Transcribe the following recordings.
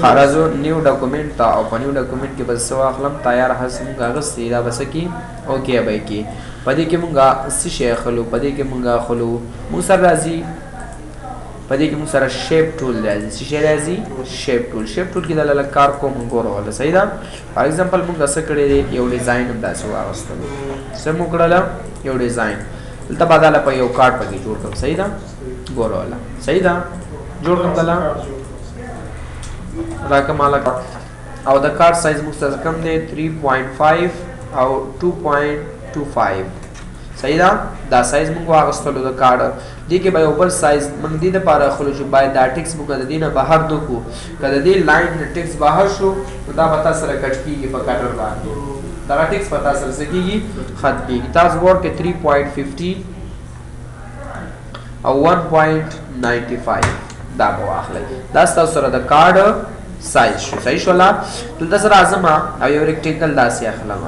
خارزو نیو ډاکومنت تا او په نیو ډاکومنت کې بس سو اخلم تیار هڅه مونږ غسې دا بس کی اوکې به کی پدې کې مونږه سی شی خلو پدې کې مونږه خلو مو سر راځي پدې کې مونږ سره شیپ ټول راځي سی شی راځي شیپ ټول کې د کار کوم ګورو ولا صحیح ده فار ایگزامپل مونږ څه کړی یو ډیزاین هم تاسو واغستلو سم وکړل یو ډیزاین دلته بداله په یو کارت پکې جوړ کړم صحیح ده ګورو ولا صحیح ده جوړ کړم دلا راکماله او د کارت سایز مختصر کم دی 3.5 او 2.25 صحیح ده دا سایز موږ واغستلو د کارت دې کې به یو بل سایز موږ دې لپاره خلو چې باید دا ټیکس موږ د دې نه بهر دوکو کله دې لاین ټیکس بهر شو دا به تاسو سره کټ کیږي په کټر باندې دا ټیکس په تاسو سره کیږي خط کیږي تاسو ورک 3.50 او 1.95 دا به واخلئ دا تاسو سره د کارت سایز شو صحیح شو لا دلته سره اعظم او یو ریکټینګل داسې اخلم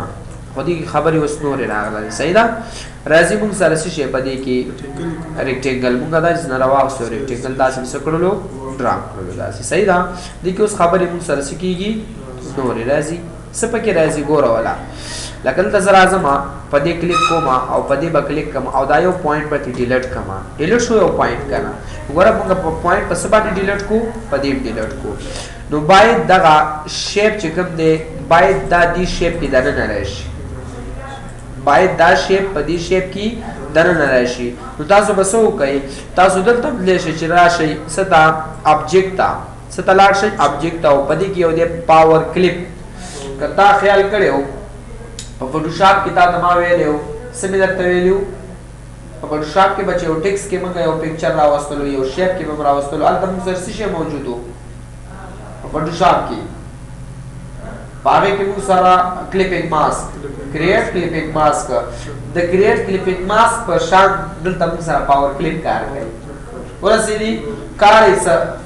خو دې خبرې اوس نورې راغله صحیح ده راځي موږ سره څه شی په دې کې ریکټینګل موږ دا چې نه راوښو ریکټینګل داسې څه کړلو ډرا کړلو داسې صحیح ده دې کې اوس خبرې موږ سره څه کېږي نورې راځي څه پکې راځي ګوره ولا لکه دلته زه راځم په دې کلیک کوم او په دې به کلیک کوم او دا یو پوینټ به ډیلیټ کوم ډیلیټ شو یو پوینټ کنه وګوره موږ په پوینټ په څه باندې ډیلیټ کو په دې ډیلیټ کو نو باید دغه شیپ چې کوم دی باید دا دې شیپ کې دننه راشي باید دا شیپ په دې شیپ کې دننه راشي نو تاسو به څه وکئ تاسو دلته بلی شئ چې راشئ څه ته ابجیکټ ته څه ته لاړ شئ ابجیکټ ته او په دې کې یو دی پاور کلیپ که تا خیال کړی و په فوټوشاپ کې تا ته ما ویلی و څه مې درته ویلي و په فوټوشاپ کې به چې یو ټیکس کې موږ یو پکچر راوستلو یو شیپ کې به م راوستلو هلته موږ سره څه شی موجود و په فوټوشاپ کې په هغې کې موږ سره کلیپینګ ماسک کریټ کلیپینګ ماسک د کریټ کلیپینګ ماسک په شان دلته موږ سره پاور کلیپ کار کوي ورسېدي کار یې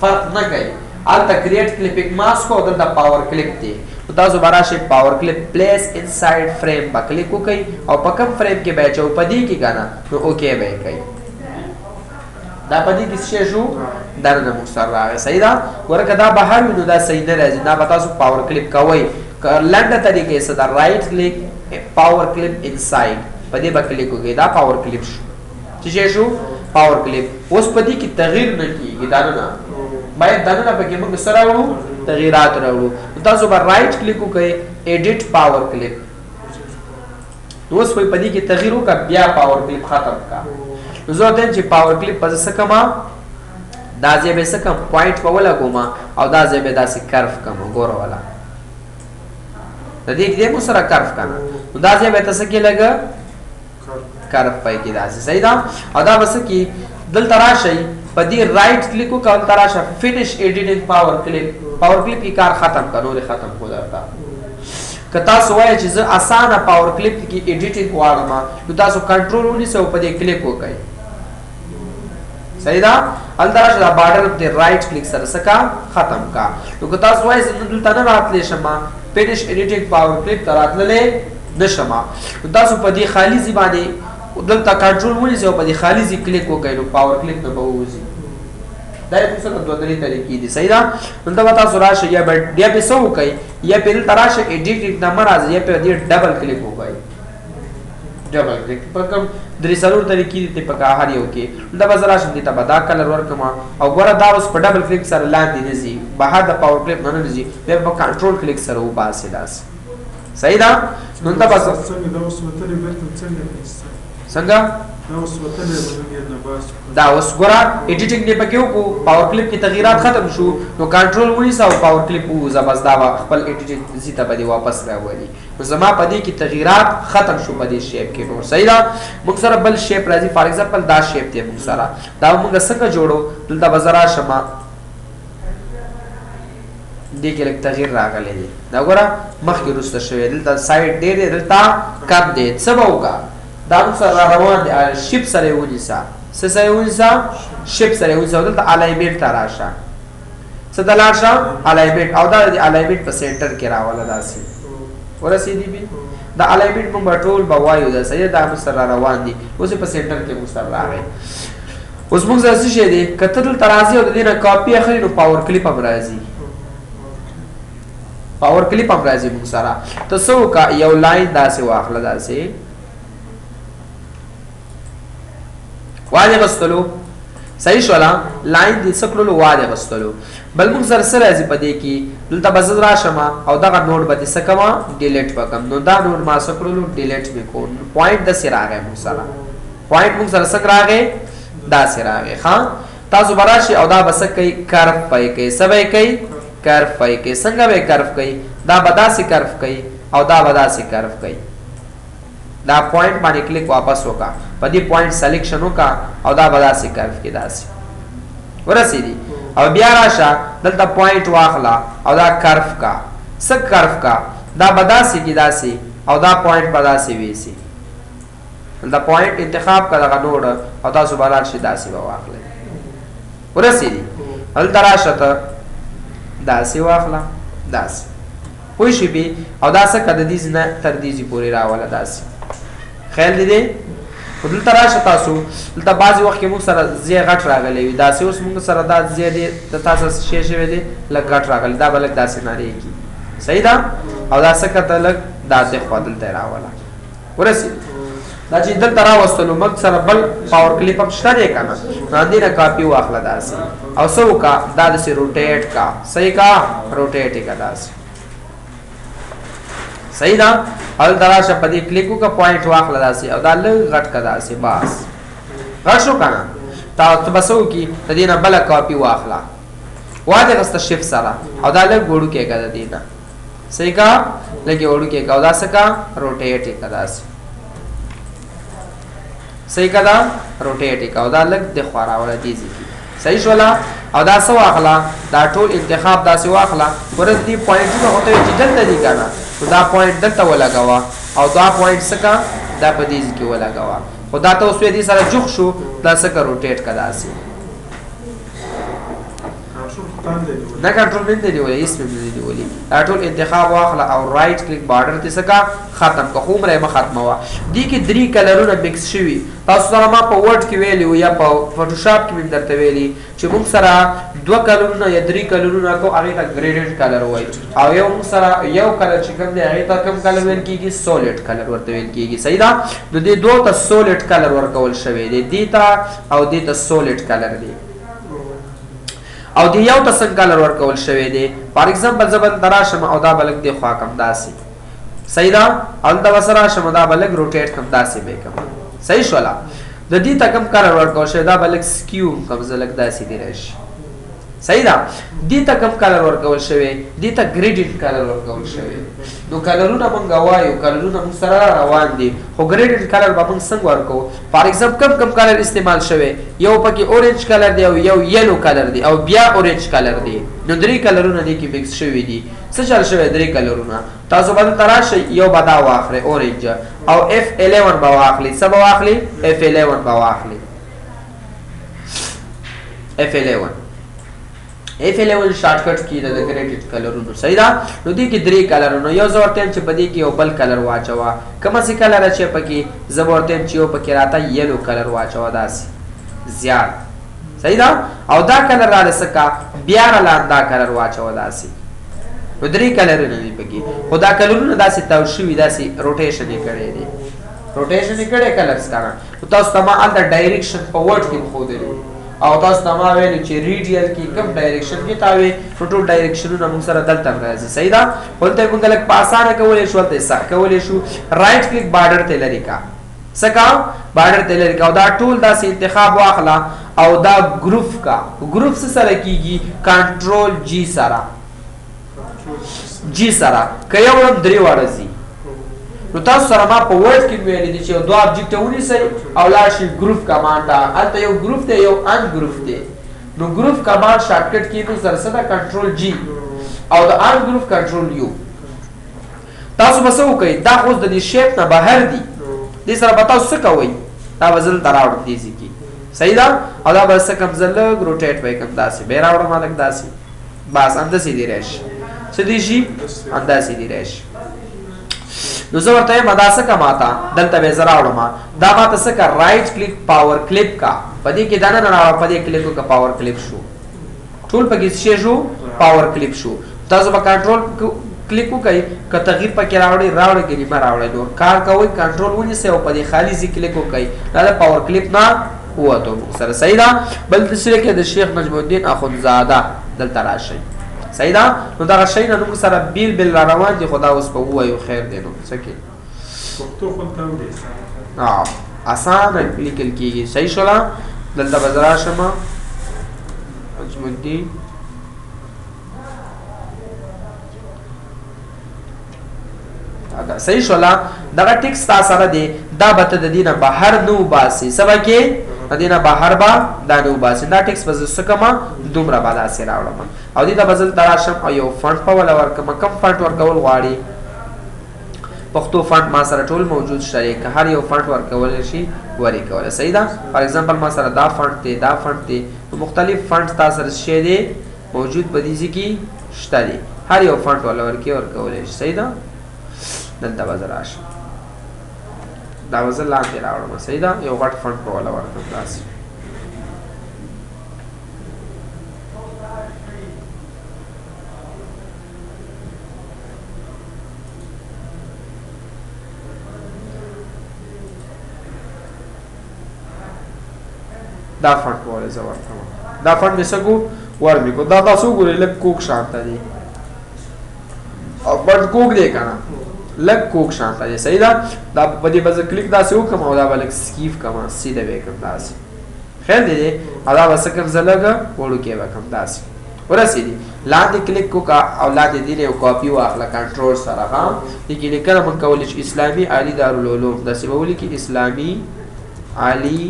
فرق نه کوي هلته کریټ کلیپینګ ماسک او دلته پاور کلیپ دی تاسو به راشئ پاور کلیپ پلیس انسایډ فریم به کلیک وکئ او په کوم فریم کې به اچو په دې کې که نه نو اوکې به یې کوئ دا په دې کې څه شی شو دننه موږ سره راغی صحیح ده ګوره که دا بهر وي نو دا صحیح نه راځي دا به تاسو پاور کلیپ کوئ که لنډه طریقې څه ده رایټ کلیک پاور کلیپ انسایډ په دې به کلیک وکړئ دا پاور کلیپ شو څه شی شو پاور کلیپ اوس په دې کې تغییر نه کېږي دننه باید دننه پکې موږ څه راوړو تغییرات راوړو تاسو به رایټ کلیک وکړئ ایډیټ پاور کلیپ نو اوس په دې کې تغییر وکړه بیا پاور کلیپ ختم کا نو زه وایم چې پاور کلیپ په څه کما دا ځای به څه کم پوینټ په ولګوم او دا ځای به داسې کرف کوم ګوره ولا د دې کې مو سره کرف کنه نو دا ځای به تاسو کې لګ کرف پای کې داسې صحیح ده او دا بس کې دلته راشي په دې رائټ کلیک وکړ تر راشه فینیش ایډیټینګ پاور کلیپ کی کار ختم کړو لري ختم کو درته که تاسو وایئ چې زه اسانه پاور کلیپ کې ایډیټینګ غواړم نو تاسو کنټرول ونیسئ په دې کلیک وکړئ صحیح ده هلته راشه دا بارډر د رائټ کلیک سره سکا ختم کا نو که تاسو وایئ زه دلته نه راتلی شم فینیش ایډیټینګ پاور کلیپ ته راتللی نشم نو تاسو په دې خالي ځای باندې دلته کنټرول ونیسئ او په دې خالي ځای کلیک وکړئ نو پاور کلیپ نه به ووځي دا یې څه دوه درې طریقې دي صحیح ده دلته به تاسو راشئ یا به څه وکئ یا پې دلته راشئ ایډیټ نمبر راځي یا پې دې ډبل کلیک وکئ ډبل کلیک په کوم درې څلور طریقې دي په هر یو کې دلته به زه راشم دې ته به دا کلر ورکړم او ګوره دا اوس په ډبل کلیک سره لاندې نه ځي بهر د پاور کلیپ نه نه ځي بیا به کنټرول کلیک سره وباسي داسې صحیح ده نو دلته به څنګه دا اوس ګوره ایډیټینګ دې پکې وکړو پاور کلیپ کې تغییرات ختم شو نو کنټرول ونیسه او پاور کلیپ ووځه بس دا خپل ایډیټینګ ځي ته به دې واپس راولي نو زما په دې کې تغییرات ختم شو په دې شیپ کې نو صحیح ده موږ سره بل شیپ راځي فار ایگزامپل دا شیپ دی موږ سره دا موږ څنګه جوړو دلته به زه راشم دې کې لږ تغییر راغلی دی دا ګوره مخکې وروسته شوی دلته سایډ ډېر دی دلته کم دی څه به وکړه دا موږ سره روان دی شیپ سره یې ونیسه څه سره یې ونیسه شیپ سره یې ونیسه او دلته الاینمنټ ته راشه څه ته لاړ شه الاینمنټ او دا د الاینمنټ په سینټر کې راوله داسې ورسېدي بي دا الاینمنټ موږ به ټول به وایو دا صحیح دا موږ سره روان دي اوس یې په سینټر کې موږ سره راغی اوس موږ سره څه شی دی که ته دلته راځي او د دې نه کاپي اخلي نو پاور کلیپ هم راځي پاور کلیپ هم راځي موږ سره ته سو کا یو لاین داسې واخله داسې واده غستلو صحیح شولا لاین دې سکلو واده غستلو بل موږ سره سره راځي پدې کې دلته بزد راشما او دغه نوٹ به سکما ډیلیټ وکم نو دا نوٹ ما سکلو ډیلیټ وکړو پوینټ د سره راغی موږ سره پوینټ موږ سره سک راغی دا سره راغی ها تاسو براشي او دا بس کوي کرف پای کوي سبای کوي کرف پای کوي څنګه به کرف کوي دا بداسي کرف کوي او دا بداسي کرف کوي دا پوینټ باندې کلیک واپس وکا په دې پوینټ سلیکشن وکا او دا بداسي کرف کې داسي ورسېدي او بیا راشه دلته پوینټ واخلا او دا کرف کا سک کرف کا دا بداسي کې داسي او دا پوینټ بداسي ویسي دا پوینټ انتخاب کا دغه نوډ او تاسو بلار شي داسي واخلئ ورسېدي دلته راشه ته داسي واخلا داسي پوه شي به او دا څه کده دې نه تر دې پورې راوله داسي خیال دې دلته راشه تاسو دلته بعضې وخت کې موږ سره ځای غټ راغلی وي داسې اوس موږ سره دا ځای دی د تاسو شی شوی دی لږ غټ راغلی دا به لږ داسې نارېږي صحیح ده او دا څه کته لږ داسې خوا دلته یې راوله ورسېد دا چې دلته راوستلو موږ سره بل پاور کلیپ هم شته دی که نه نو همدې نه کاپي واخله داسې او څه وکړه دا داسې روټیټ کا صحیح کا روټیټ یې که داسې صحیح ده او دلته راشه په دې کلیک وکړه پوینټ واخله داسې او دا لږ غټ که داسې بس غټ شو که نه ته به څه وکړي د دې نه بله کاپي واخله وادې غسته شفت سره او دا لږ وړوکی که د دې نه صحیح که لږ یې وړوکی که او دا څه که روټیټ یې که داسې صحیح که دا روټیټ یې که او دا لږ د خوا راوله دې ځای کې صحیح شوله او دا څه واخله دا ټول انتخاب داسې واخله ورځ دې پوینټونه خو ته وایي چې دلته دي که نه نو دا پوینټ دلته ولګوه او دا پوینټ څه که دا په دې ځای کې ولګوه خو دا ته اوس دې سره جوخ شو دا څه که روټیټ که داسې نه کنټرول نه دی نیولی هېڅ مې نه دی نیولی دا ټول انتخاب واخله او رایټ کلیک بارډر ته څه که ختم که خو عمره یې مه ختموه دې کې 3 کلرونه مکس شوي تاسو سره ما په ورډ کې ویلي وو یا په فوټوشاپ کې مې درته ویلي چې موږ سره 2 کلرونه یا 3 کلرونه کو هغې ته ګریډډ کلر وایي او یو موږ سره یو کلر چې کوم دی هغې ته کوم کلر ویل کېږي سولیډ کلر ورته ویل کېږي صحیح ده نو دې دوه ته سولیډ کلر ورکول شوی دی دې ته او دې ته سولیډ کلر دی او دی یو ته څنګه کلر ورکول شوی دی فار ایگزامپل زه به دلته راشم او دا به لږ دې خوا کم داسې صحیح ده او دلته به څه راشم دا به لږ روټیټ کم داسې به یې کم صحیح شوله د دې ته کم کلر ورکول شوی دا به لږ سکیو کم زه لږ داسې دی راشي صحیح ده دې ته کم کلر ورکول شوی دې ته ګریډډ کلر ورکول شوی نو کلرونه موږ وایو کلرونه موږ سره روان دي خو ګریډډ کلر به موږ څنګه ورکو فار ایگزامپل کم کلر استعمال شوی یو پکې اورنج کلر دی او یو یلو کلر دی او بیا اورنج کلر دی نو 3 کلرونه دې کې مکس شوي دي څه چل شوی 3 کلرونه تاسو به دلته راشئ یو به دا واخلئ اورنج او F11 به واخلئ څه به واخلئ F11 به واخلئ F11 F11 شارټکټ کې د ګریډډ کلرونو صحیح ده نو دې کې 3 کلرونه یو زه ورته یم چې په دې کې یو بل کلر واچوه کومه سي کلر چې پکې زه ورته یم چې یو پکې راته یلو کلر واچوه داسې زیات صحیح ده او دا کلر را لسکا بیا را دا کلر واچوه داسې نو 3 کلرونه دي پکې خو دا کلرونه داسې تاو شوي داسې روټیشن یې کړی دی روټیشن یې کړی کلرس کنه تاسو ته ما هلته ډایرکشن په ورډ کې ښودلی او تاسو ته ما ویلو چې ریډیل کې کوم ډایرکشن کې تاوي ټول ډایرکشنونه موږ سره دلته راځي صحیح ده ولته موږ لکه په اسانه کولای شو ته سخت کولای شو رائټ کلیک بارډر ته لري کا سکا بارډر ته لري کا او دا ټول داسې انتخاب واخلا او دا ګروپ کا ګروپ سره کیږي کنټرول جی سره کیا ولم درې وړځي نو تاسو سره ما په ورډ کې ویل دي چې دوه ابجیکټ ونیسئ او لاړ شئ ګروپ کمانډ ته هلته یو ګروپ دی یو ان ګروپ دی نو ګروپ کمانډ شارټکټ کې موږ سره څه ده کنټرول جی او د ان ګروپ کنټرول یو تاسو به څه وکئ دا اوس د دې شیپ نه بهر دي دې سره به تاسو څه کوئ دا به زه دلته راوړم دې ځای کې صحیح ده او دا به څه کوم زه لږ روټیټ به یې کوم داسې به یې راوړم هلک داسې بس همداسې دې راشي څه دې شي همداسې دې راشي نو زه ورته یم دا څه که ماته دلته به یې زه راوړم دا ماته څه که رایټ کلیک پاور کلیپ کا په دې کې دننه راوړه په دې کلیک وکړه پاور کلیپ شو ټول پکې څه شو پاور کلیپ شو تاسو به کنټرول کلیک وکړئ که تغییر پکې راوړئ کې نیمه راوړئ نور کار کوئ کنټرول ونیسئ او په دې خالي ځای کلیک وکړئ دا د پاور کلیپ نه ووتو موږ سره صحیح ده بل تشریح کې د شیخ نجم الدین اخندزاده دلته راشئ صحیح ده نو دغه شی نه موږ سره بیل را روان دي خو دا اوس به ووایو خیر دی نو څه کې پښتو خو ته وړي اسانه لیکل کېږي صحیح شوله دلته به زه راشم نجم الدین دا صحیح شولا دغه ټیکس تا سره دی دا به ته د دې نه بهر نه وباسي سبا کې د دې نه بهر به دا نه وباسي دا ټیکس به زه څه کومه دومره به داسې راوړم او دې ته به زه دلته راشم او یو فنډ په وله ورکړم کوم فنډ ورکول غواړي پښتو فنډ ما سره ټول موجود شته که هر یو فنډ ورکولی شي ورې کولی صحیح ده فار ایگزامپل ما سره دا فنډ دی دا فنډ دی مختلف فنډ تا سره شی دی موجود په دې ځای کې شته دی هر یو فنډ وله ورکولی شي صحیح ده دلته به زه راشم دا به زه لاندې راوړم صحیح ده یو غټ فنډ به وله ورکړم داسې دا فنډ به وله زه ورکړم دا فنډ مې څه کو ورمې کو دا تاسو وګورئ لږ کوک شانته دی او بټ کوک دی که نه لږ کوک شانته دی صحیح ده دا په دې به زه کلیک داسې وکړم او دا به لږ سکیف کړم سیده به یې کړم داسې خیر دی دی او دا به څه کړم زه لږ وړوکی به کړم داسې ورسېدي لاندې کلیک وکړه او لاندې دې نه یو کاپي واخله کنټرول سره ها دې کې لیکنه موږ کولی شو اسلامي عالي دارالعلوم داسې به ولیکي اسلامي عالي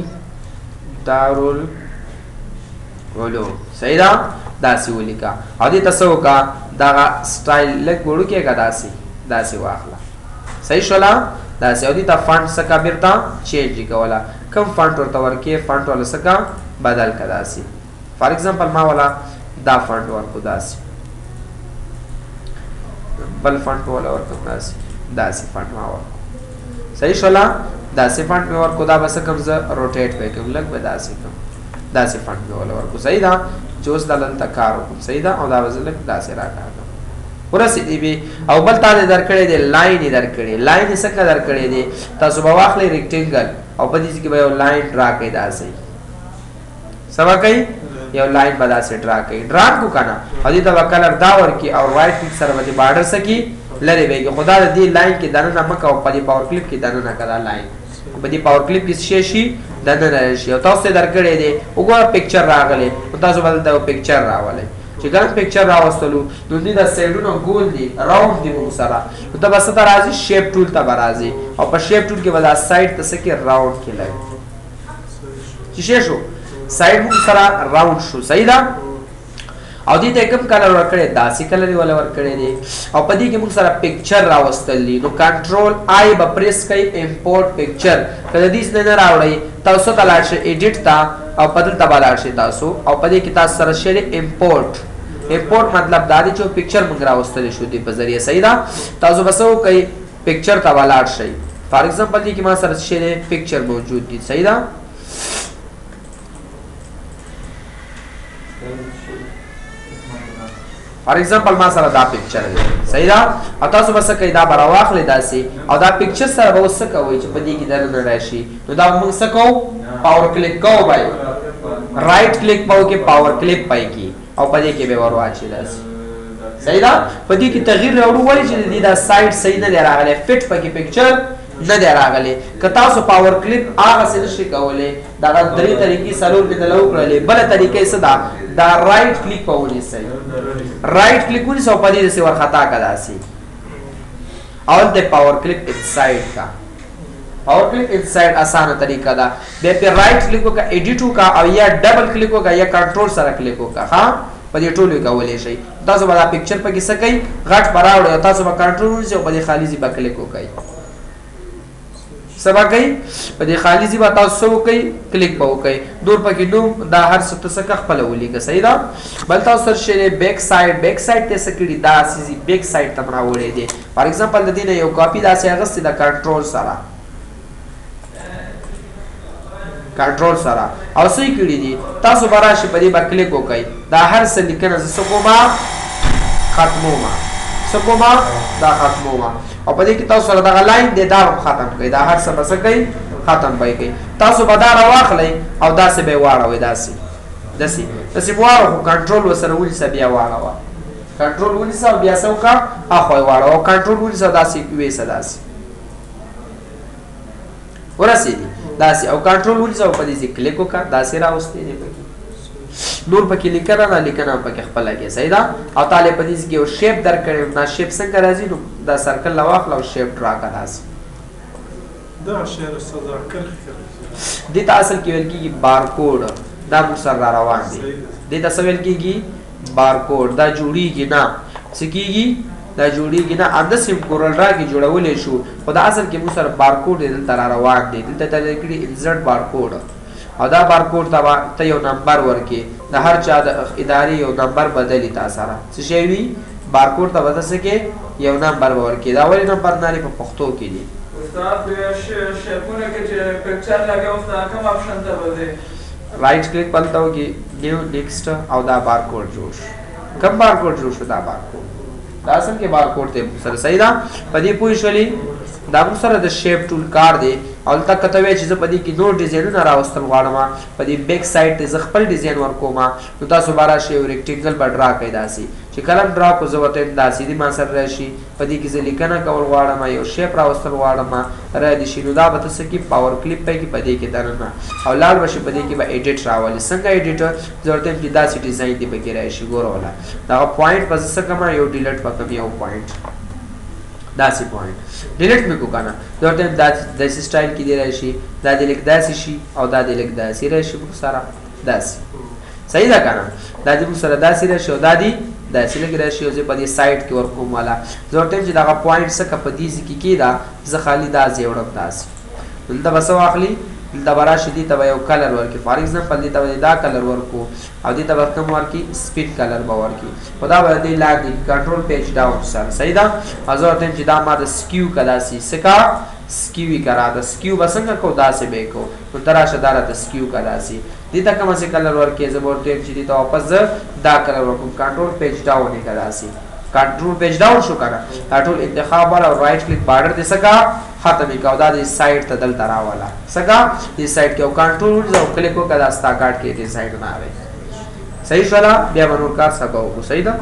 دارالعلوم صحیح ده داسې ولیکه او دې ته څه وکړه دغه سټایل لږ وړوکی کړه داسې واخله صحیح شوله داسې او دې ته فنډ څه کړه بېرته چینج یې کوله کوم فنډ ورته ورکې فنډ والا څه کړه بدل کړه داسې فار ایگزامپل ما والا دا فنډ ورکو داسې بل فنډ والا ورکوم داسې فنډ ما ورکو صحیح شوله داسې فنډ مې ورکو دا به څه کوم زه روټیټ به کوم لږ به داسې کوم داسې فنډ مې والا ورکو صحیح ده چې اوس دا دلته کار وکړم صحیح ده او دا به زه لږ داسې راکاږم ورسېدي بې او بل تا دې درکړی دی لاین یې درکړی لاین یې څه کړه درکړی دی تاسو به واخلئ ریکټینګل او په دې کې به یو لاین ډرا کوئ داسې څه به کوئ یو لاین به داسې ډرا کوئ ډرا کړو که نه او دې ته به کلر دا ورکړي او رایټ کلیک سره به دې بارډر څه کړي لرې به یې خو دا د دې لاین کې دننه مه کوه په دې پاور کلیپ کې دننه که دا لاین په دې پاور کلیپ کې څه شي دننه شي او تاسو ته درکړی دی وګوره پکچر راغلی نو تاسو به دلته یو پکچر راولئ چې ګرم پکچر راوستلو نو دې دا سایډونه ګول دي راوند دي موږ سره نو ته به څه ته راځي شیپ ټول ته به راځي او په شیپ ټول کې به دا سایډ ته څه کې راوند کې لګي چې شی شو سایډ موږ سره راوند شو صحیح ده او دې ته کوم کلر ورکړی داسې کلر یې ولا ورکړی دی او په دې کې موږ سره پکچر راوستل دي نو کنټرول آی به پریس کوئ امپورټ پکچر که د دې نه راوړئ تاسو ته لاړ شئ ایډیټ ته او په دلته به لاړ شئ تاسو او په دې کې تاسو سره شی دی امپورټ مطلب دا دی چې پکچر موږ راوستلی شو دې په ذریعه صحیح ده تاسو به څه وکئ پکچر ته به لاړ شئ فار ایگزامپل دې کې ما سره شی دی پکچر موجود دي صحیح ده فار ایگزامپل ما سره دا پکچر دی صحیح ده او تاسو به څه کوئ دا به راواخلئ داسې او دا پکچر سره به اوس څه کوئ چې په دې کې دننه راشي نو دا به موږ څه کوو پاور کلیک کوو بای رائټ کلیک به وکړئ پاور کلیپ پای کې او په دې کې به ور واچوئ داسې صحیح ده په دې کې تغییر راوړو ولې چې د دې دا سایډ صحیح نه دی راغلی فټ پکې پکچر نه دی راغلی که تاسو پاور کلیپ هغسې نشئ کولی دغه درې طریقې څلور مې دله وکړلې بله طریقه څه ده دا رائټ کلیک به ونیسئ رائټ کلیک ونیسئ او په دې داسې ورخطا که داسې او هلته پاور کلیک انسایډ کا پاور کلیک انسایډ اسانه طریقه ده بیا پې رائټ کلیک وکړه ایډیټ وکړه او یا ډبل کلیک وکړه یا کنټرول سره کلیک وکړه ها په دې ټولو یې کولی شئ تاسو به دا پکچر پکې څه کوئ غټ به راوړئ او تاسو به کنټرول ونیسئ او په دې خالي ځای به کلیک وکړئ څه به کوئ په دې خالي ځای به تاسو څه وکئ کلیک به وکئ نور پکې نوم دا هر څه ته څه که خپله ولیکه صحیح ده بل تاسو سره شی دی بیک سایډ ته یې څه کړي داسې بیک سایډ ته م راوړی دی فار ایگزامپل د دې نه یو کاپي داسې اخیستی ده کنټرول سره او څه یې کړي دي تاسو به راشئ په دې به کلیک وکئ دا هر څه لیکنه زه څه کومه ختمومه سکوما دا ختموما او په دې کې تاسو سره دا لاین دی دا ختم کړئ دا هر څه بس کوي ختم به کوي تاسو به دا راواخلئ او داسې به واړوئ داسې واړو کنټرول وسره ونیسه بیا واړوه کنټرول ونیسه او بیا څه وکړه اخوا یې واړوه کنټرول ونیسه داسې ویسه داسې ورسېدي داسې او کنټرول ونیسه او په دې کلیک وکړه داسې راوستې دی پکې نور پکې لیکنه نه لیکنه پکې خپله کې صحیح ده او تعالی په دې کې یو شیپ درکړی دا شیپ څنګه راځي نو دا سرکل لا واخله او شیپ ډرا کړه داسې دا شعر صدا کرخ دې ته اصل کې ویل کېږي بارکوډ دا موږ سره را روان دي دې ته څه ویل کېږي بارکوډ دا جوړیږي نه څه کېږي دا جوړیږي نه همداسې کورل را کې جوړولی شو خو دا اصل کې موږ سره بارکوډ دلته را روان دی دلته ته لیکلي انسرټ بارکوډ او دا بارکوډ ته یو نمبر ورکې د هر چا د ادارې یو نمبر بدلي تا سره څه شی وي بارکوډ ته به څه کې یو نمبر به ورکې دا ولې نمبر نه په پښتو کې دی استاد شیپونه کې چې پکچر لګه اوس دا کوم آپشن ته ودی رائټ کلیک پلته وکي نیو نیکسټ او دا بارکوډ جوړ شو کوم بارکوډ جوړ شو دا بارکوډ دا اصل کې بارکوډ ته سره صحیح ده په دې پوه شولې دا موږ سره د شیپ ټول کار دی او تک کته وی چې په دې کې نور ډیزاینونه راوستل غواړم په دې بیک سایډ ته خپل ډیزاین ورکوم نو تاسو بارا شی یو ریکټینګل په ډرا کوي داسي چې کلم ډرا کو زوته داسي دي ما سره راشي په دې کې ځ لیکنه کول غواړم یو شیپ راوستل غواړم را دي شي نو دا به تاسو کې پاور کلیپ پای کې په دې کې درنه او لاړ بشي په دې کې به ایډیټ راولي څنګه ایډیټ ضرورت دې داسي ډیزاین دی به کې راشي ګورولا دا پوینټ پس څه کما یو ډیلیټ پکم یو پوینټ داسې پوینټ ډیلیټ مې کو کنه ضرورت داسې سټایل کې دی راشي دا دې لیک داسې شي او دا دې لیک داسې راشي موږ سره داسې صحیح ده کنه دا دې موږ سره داسې راشي او دا دې داسې لیک راشي او زه په دې سایډ کې ورکوم والا ضرورت چې دا پوینټ څخه په دې کې کېدا زه خالی دا زیوړم داسې دلته بس واخلي دلته براشي دي ته یو کلر ورکي فار ایگزامپل دې ته دا کلر ورکو او دې ته ورکم ورکي سپیډ کلر به ورکي خدا باندې لاندې کنټرول پیج ډاون سره صحیح ده ازور ته چې دا ما د سکیو کدا سي سکا سکیوی کرا د سکیو بسنګ کو داسې به کو نو تراشه دار د سکیو کدا سي دې ته کوم څه کلر ورکي زبر ته چې دې ته واپس دا کلر ورکو کنټرول پیج ډاون کدا سي کنټرول پیج ډاون شو کنه ټول انتخاب او رائټ کلیک بارډر دې سکا ختمې کا دا دې سایډ ته دل تراواله سکا دې سایډ کې او کنټرول او کلیک وکړه ستا کارت کې دې سایډ نه آوي صحیح شولا بیا ورور کار سکو صحیح ده